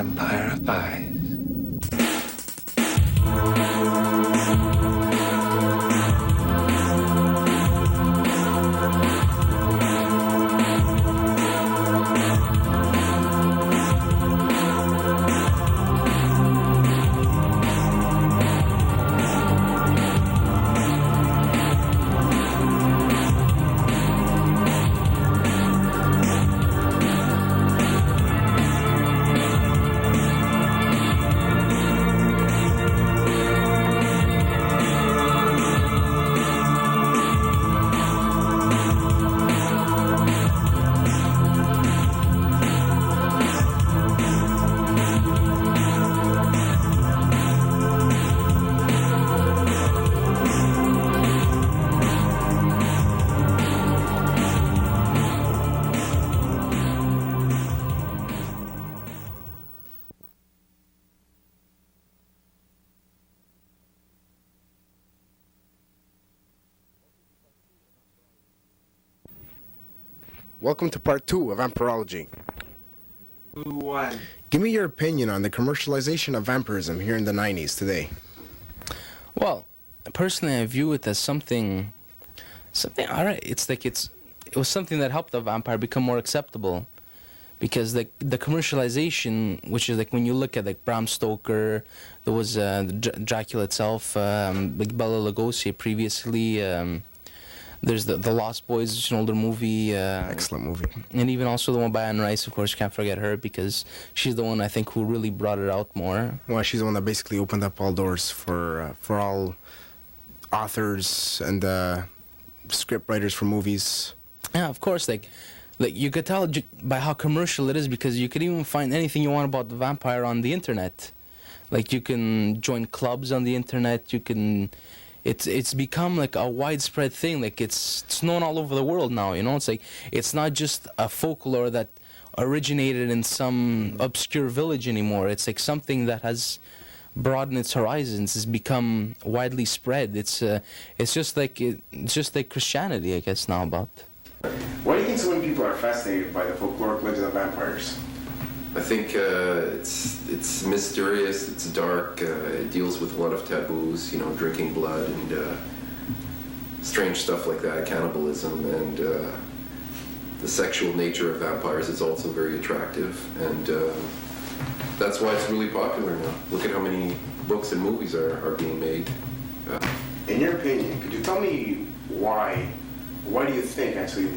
vampirifies. Welcome to part 2 of Vampirology. Give me your opinion on the commercialization of vampirism here in the 90s today. Well, personally, I view it as something alright. It was something that helped the vampire become more acceptable, because the commercialization, which is like when you look at like Bram Stoker, there was Dracula itself, like Bela Lugosi previously. There's the Lost Boys, which is an older movie. Excellent movie. And even also the one by Anne Rice, of course, can't forget her, because she's the one, I think, who really brought it out more. Well, she's the one that basically opened up all doors for all authors and script writers for movies. Yeah, of course, like you could tell by how commercial it is, because you could even find anything you want about the vampire on the internet. Like, you can join clubs on the internet, you can... It's become like a widespread thing. Like it's known all over the world now. You know, it's like it's not just a folklore that originated in some obscure village anymore. It's like something that has broadened its horizons. It's become widely spread. It's just like Christianity, I guess, now about. Why do you think so many people are fascinated by the folkloric legend of vampires? I think it's mysterious, it's dark, it deals with a lot of taboos, you know, drinking blood and strange stuff like that, cannibalism, and the sexual nature of vampires is also very attractive, and that's why it's really popular now. Look at how many books and movies are being made. In your opinion, could you tell me why do you think actually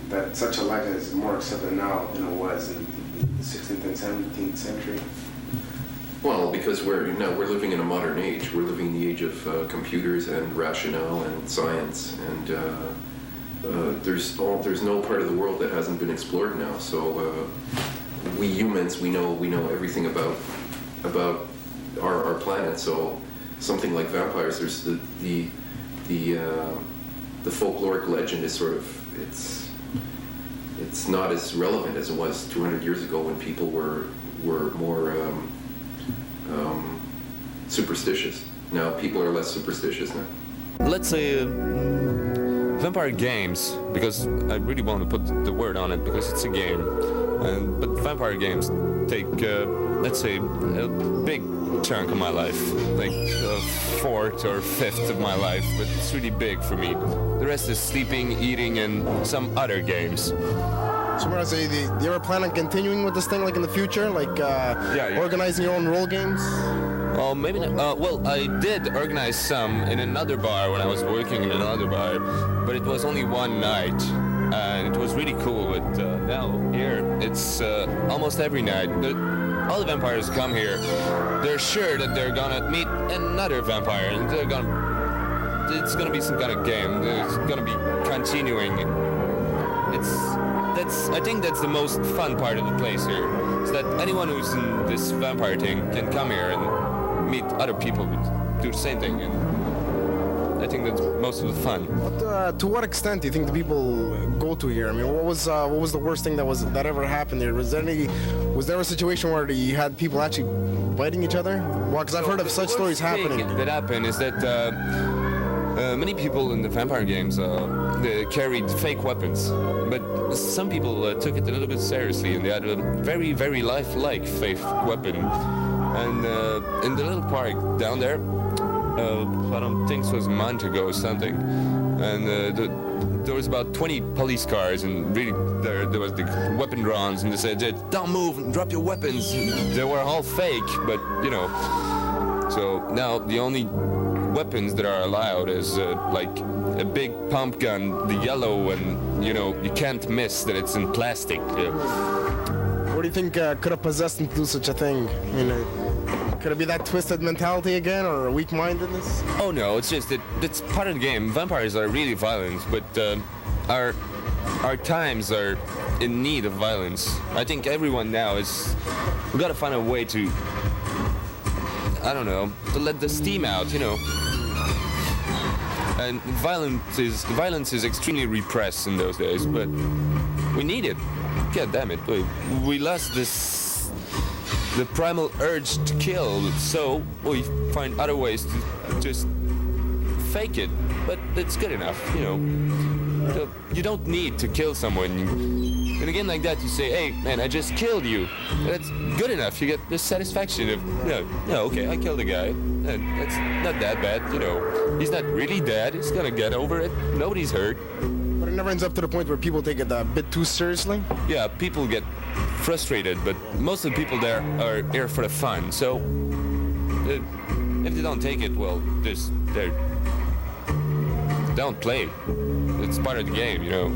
that such a legend is more accepted now than it was in the 16th and 17th century? Well, because we're living in a modern age. We're living in the age of computers and rationale and science, and there's no part of the world that hasn't been explored now. So we humans, we know everything about our planet. So something like vampires, there's the folkloric legend is sort of it's not as relevant as it was 200 years ago when people were more superstitious. Now people are less superstitious now. Let's say vampire games, because I really want to put the word on it because it's a game. But vampire games take, let's say, a big chunk of my life, like a fourth or fifth of my life, but it's really big for me. The rest is sleeping, eating, and some other games. So what I say, do you ever plan on continuing with this thing, like in the future, like organizing your own role games? Well, maybe not. Well, I did organize some in another bar when I was working in another bar, but it was only one night, and it was really cool. But now here, it's almost every night. All the vampires come here. They're sure that they're gonna meet another vampire, and it's gonna be some kind of game. It's gonna be continuing. I think that's the most fun part of the place here, is that anyone who's in this vampire thing can come here and meet other people who do the same thing, and I think that's most of the fun. But to what extent do you think the people go to here? I mean, what was the worst thing that ever happened here? Was there a situation where you had people actually biting each other? Well, because I've heard of such stories happening. That happened is that Many people in the vampire games they carried fake weapons, but some people took it a little bit seriously, and they had a very, very lifelike fake weapon. And in the little park down there, I don't think it was a month ago or something, and there was about 20 police cars, and really there was the weapon drawings, and they said, "Don't move and drop your weapons." They were all fake, but you know. So now the only weapons that are allowed is like a big pump gun, the yellow, and you know you can't miss that it's in plastic. Yeah. What do you think could have possessed him to do such a thing? You know, could it be that twisted mentality again, or weak-mindedness? Oh no, it's just that it's part of the game. Vampires are really violent, but our times are in need of violence. I think everyone now we gotta find a way to, I don't know, to let the steam out, you know. And violence is extremely repressed in those days, but we need it. God damn it, we lost the primal urge to kill, so we find other ways to just fake it, but it's good enough, you know. So you don't need to kill someone. And again, like that, you say, "Hey, man, I just killed you." That's good enough. You get the satisfaction of, okay, I killed a guy, and that's not that bad, you know. He's not really dead. He's gonna get over it. Nobody's hurt. But it never ends up to the point where people take it a bit too seriously? Yeah, people get frustrated, but most of the people there are here for the fun. So if they don't take it, well, they don't play. It's part of the game, you know.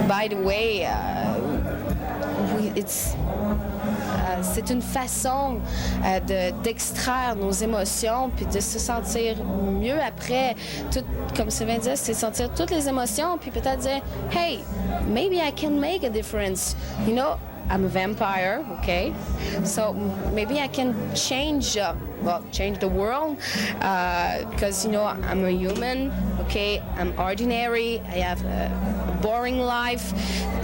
By the way, c'est une façon d'extraire nos émotions puis de se sentir mieux après. Tout, comme Sylvain disait, c'est sentir toutes les émotions puis peut-être dire, hey, maybe I can make a difference. You know, I'm a vampire, okay? So maybe I can change the world because, you know, I'm a human, okay? I'm ordinary, I have a boring life.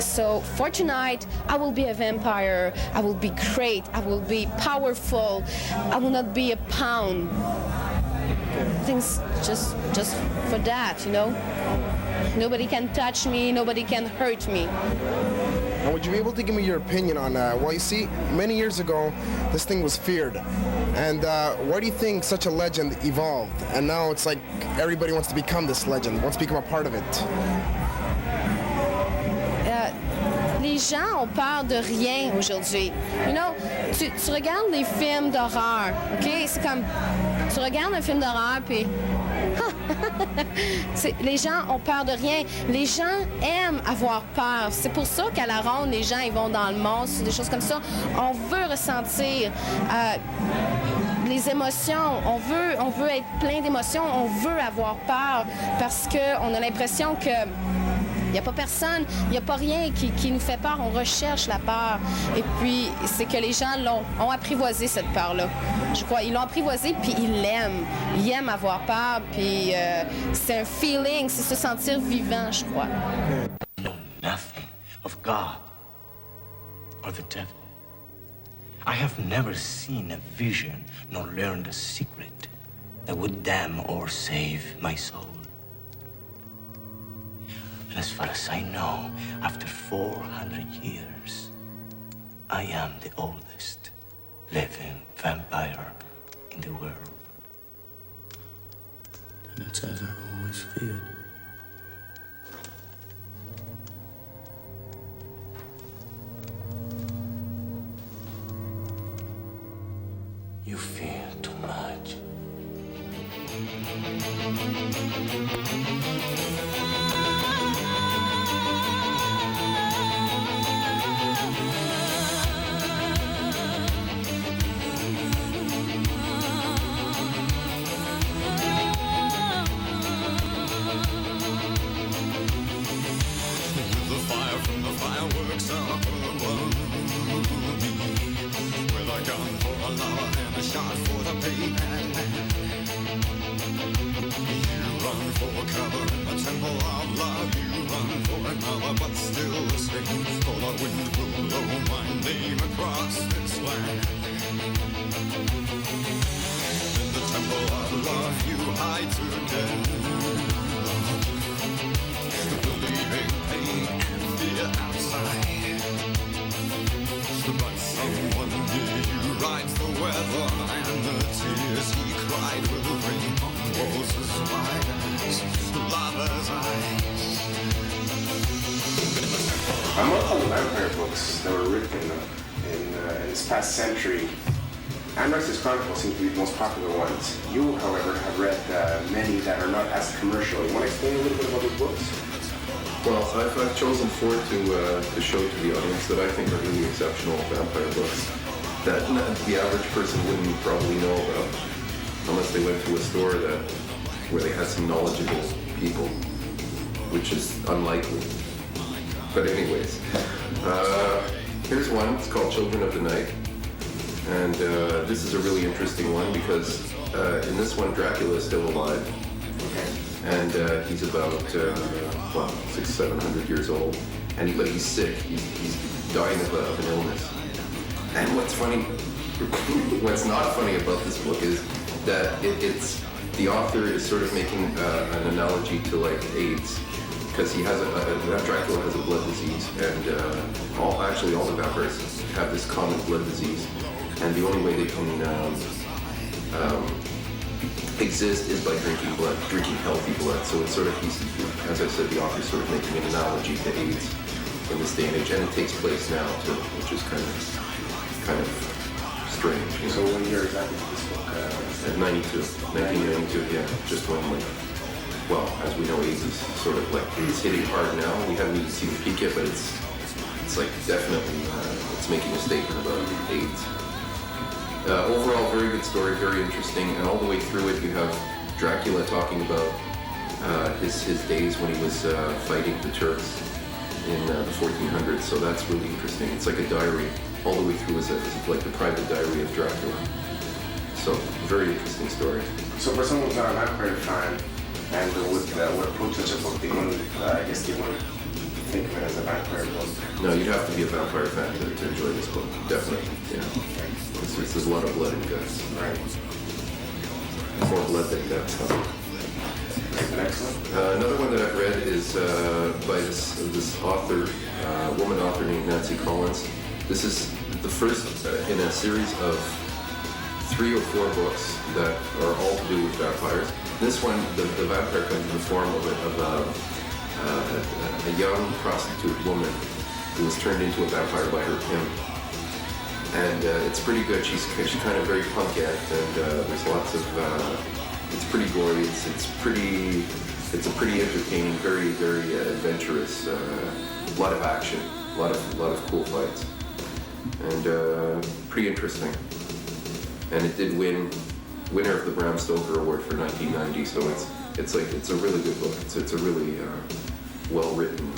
So for tonight, I will be a vampire, I will be great, I will be powerful, I will not be a pound. Things just for that, you know? Nobody can touch me, nobody can hurt me. And would you be able to give me your opinion on well, you see, many years ago, this thing was feared. And why do you think such a legend evolved? And now it's like everybody wants to become this legend, wants to become a part of it. Les gens ont peur de rien aujourd'hui. You know, tu regardes des films d'horreur, OK? C'est comme, tu regardes un film d'horreur, puis... les gens ont peur de rien. Les gens aiment avoir peur. C'est pour ça qu'à la ronde, les gens ils vont dans le monstre, des choses comme ça. On veut ressentir les émotions. On veut être plein d'émotions. On veut avoir peur parce qu'on a l'impression que il n'y a pas personne, il n'y a pas rien qui nous fait peur. On recherche la peur. Et puis, c'est que les gens ont apprivoisé cette peur-là. Je crois, ils l'ont apprivoisé, puis ils l'aiment. Ils aiment avoir peur, puis c'est un feeling, c'est se sentir vivant, je crois. Know nothing of God or the devil. I have never seen a vision nor learned a secret that would damn or save my soul. And as far as I know, after 400 years, I am the oldest living vampire in the world. And it's as I always feared. You fear too much. Among all the vampire books that were written in this past century, Anne Rice's Chronicles seem to be the most popular ones. You, however, have read many that are not as commercial. You want to explain a little bit about those books? Well, I've chosen 4 to show to the audience that I think are really exceptional vampire books that the average person wouldn't probably know about unless they went to a store where they had some knowledgeable people, which is unlikely. But anyways, here's one. It's called Children of the Night. And this is a really interesting one because in this one, Dracula is still alive. And he's about, 600-700 years old. But he's sick. He's dying of an illness. And what's funny, what's not funny about this book is that the author is sort of making an analogy to like AIDS. Because he has Dracula has a blood disease, and all the vampires have this common blood disease, and the only way they can exist is by drinking blood, drinking healthy blood. So it's sort of, as I said, the author's sort of making an analogy to AIDS in this day and age, and it takes place now too, which is kind of strange. You know? So when year exactly did this book? At 1992, yeah, just when like. Well, as we know, AIDS is sort of like, it's hitting hard now. We haven't even seen the peak yet, but it's like definitely, it's making a statement about AIDS. Overall, very good story, very interesting, and all the way through it, you have Dracula talking about his days when he was fighting the Turks in the 1400s, so that's really interesting. It's like a diary, all the way through as like the private diary of Dracula. So, very interesting story. So for someone who's not a vampire fan and would approach such a book, they wouldn't, I guess they wouldn't think of it as a vampire book. No, you'd have to be a vampire fan to enjoy this book, definitely. Yeah. There's a lot of blood and guts. Right. More blood than guts. Huh? The next one? Another one that I've read is by this author, woman author named Nancy Collins. This is the first in a series of 3 or 4 books that are all to do with vampires. This one, the vampire comes in the form of a young prostitute woman who was turned into a vampire by her pimp. And it's pretty good. She's kind of very punkette, and there's lots of. It's pretty gory. It's a pretty entertaining, very very adventurous. A lot of action, a lot of cool fights, and pretty interesting. And it did winner of the Bram Stoker Award for 1990. So it's a really good book. It's a really well written.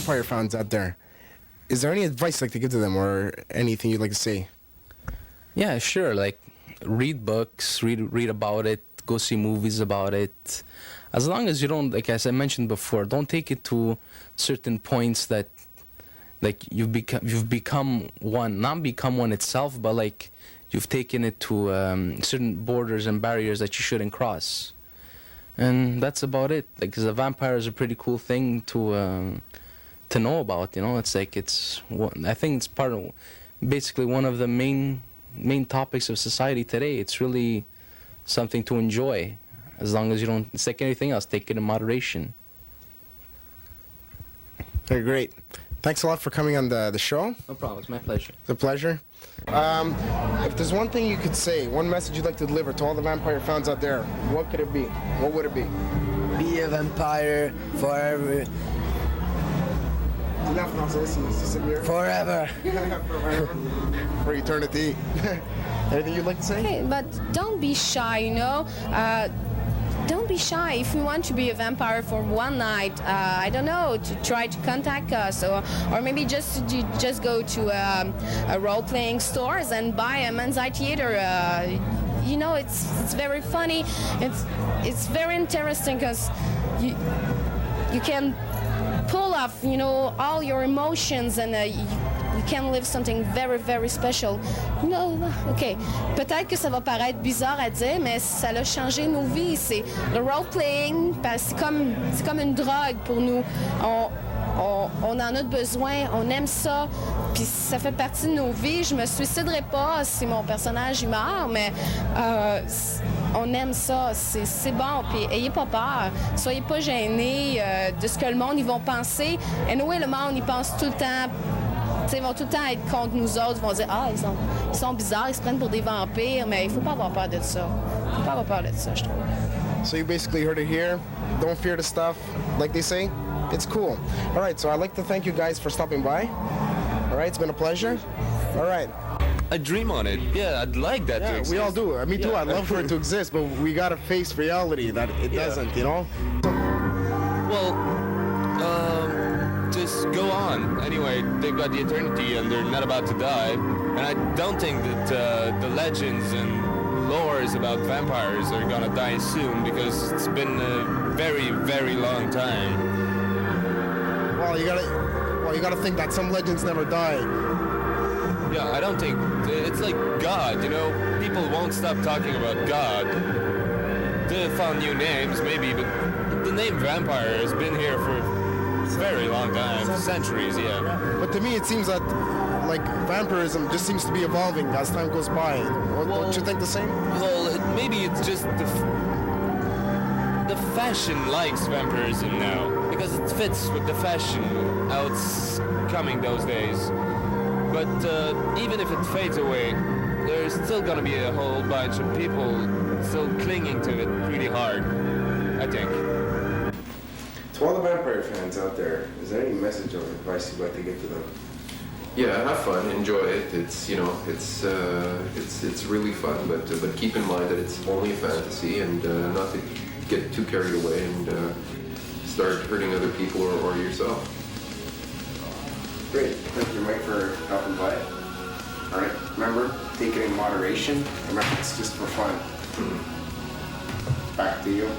vampire fans out there, is there any advice you'd like to give to them or anything you'd like to say? Yeah, sure. Like, read books, read about it, go see movies about it. As long as you don't, like as I mentioned before, don't take it to certain points that, like, you've become one, not become one itself, but like you've taken it to certain borders and barriers that you shouldn't cross. And that's about it. Like, 'cause a vampire is a pretty cool thing to know about. You know, it's like I think it's part of basically one of the main topics of society today. It's really something to enjoy, as long as you don't. It's like anything else. Take it in moderation. Okay, great. Thanks a lot for coming on the show. No problem. It's my pleasure. It's a pleasure. If there's one thing you could say, one message you'd like to deliver to all the vampire fans out there, what could it be? What would it be? Be a vampire forever. Forever. For eternity. Anything you'd like to say? Okay, but don't be shy, you know. Don't be shy. If you want to be a vampire for one night, I don't know, to try to contact us, or maybe just go to a role-playing stores and buy a Man's Eye Theater. You know, it's very funny. It's very interesting because you can pull off, you know, all your emotions, and you can live something very, very special. No, OK. Peut-être que ça va paraître bizarre à dire, mais ça a changé nos vies. C'est le role-playing, c'est comme une drogue pour nous. On en a besoin, on aime ça, puis ça fait partie de nos vies. Je me suiciderai pas si mon personnage meurt, mais on aime ça, c'est bon, puis ayez pas peur, soyez pas gênés de ce que le monde ils vont penser. Anyway, le monde il pense tout le temps, ils vont tout le temps être contre nous autres, ils vont dire ils sont bizarres, ils se prennent pour des vampires, mais il faut pas avoir peur de ça. Il faut pas avoir peur de ça, je trouve. So you basically heard it here. Don't fear the stuff, like they say. It's cool. All right, so I'd like to thank you guys for stopping by. All right, it's been a pleasure. All right. I dream on it. Yeah, I'd like that to Yeah, exist. we all do. Me too. Yeah. I'd love for it to exist, but we gotta face reality that it doesn't, you know? Well, just go on. Anyway, they've got the eternity and they're not about to die. And I don't think that the legends and lores about vampires are gonna die soon, because it's been a very, very long time. Well, you gotta think that some legends never die. Yeah, I don't think it's like God, you know. People won't stop talking about God. They found new names, maybe, but the name vampire has been here for a very long time, centuries, yeah. But to me, it seems that like vampirism just seems to be evolving as time goes by. Don't you think the same? Well, maybe it's just the fashion likes vampirism now, because it fits with the fashion, how it's coming those days. But even if it fades away, there's still gonna be a whole bunch of people still clinging to it really hard, I think. To all the vampire fans out there, is there any message or advice you'd like to give to them? Yeah, have fun, enjoy it. It's it's really fun, but keep in mind that it's only a fantasy, and not to get too carried away and start hurting other people or yourself. Great. Thank you, Mike, for stopping by. All right. Remember, take it in moderation. Remember, it's just for fun. Back to you.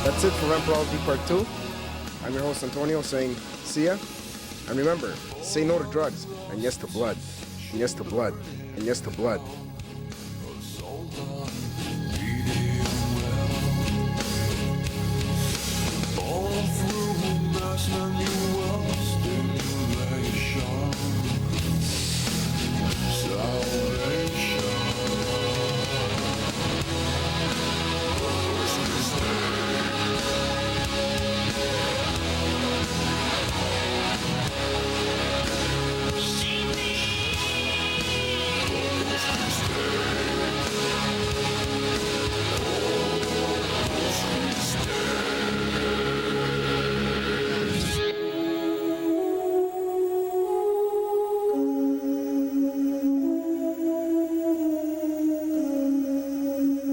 That's it for Vampirology Part 2. I'm your host, Antonio, saying see ya. And remember, say no to drugs, and yes to blood, and yes to blood, and yes to blood.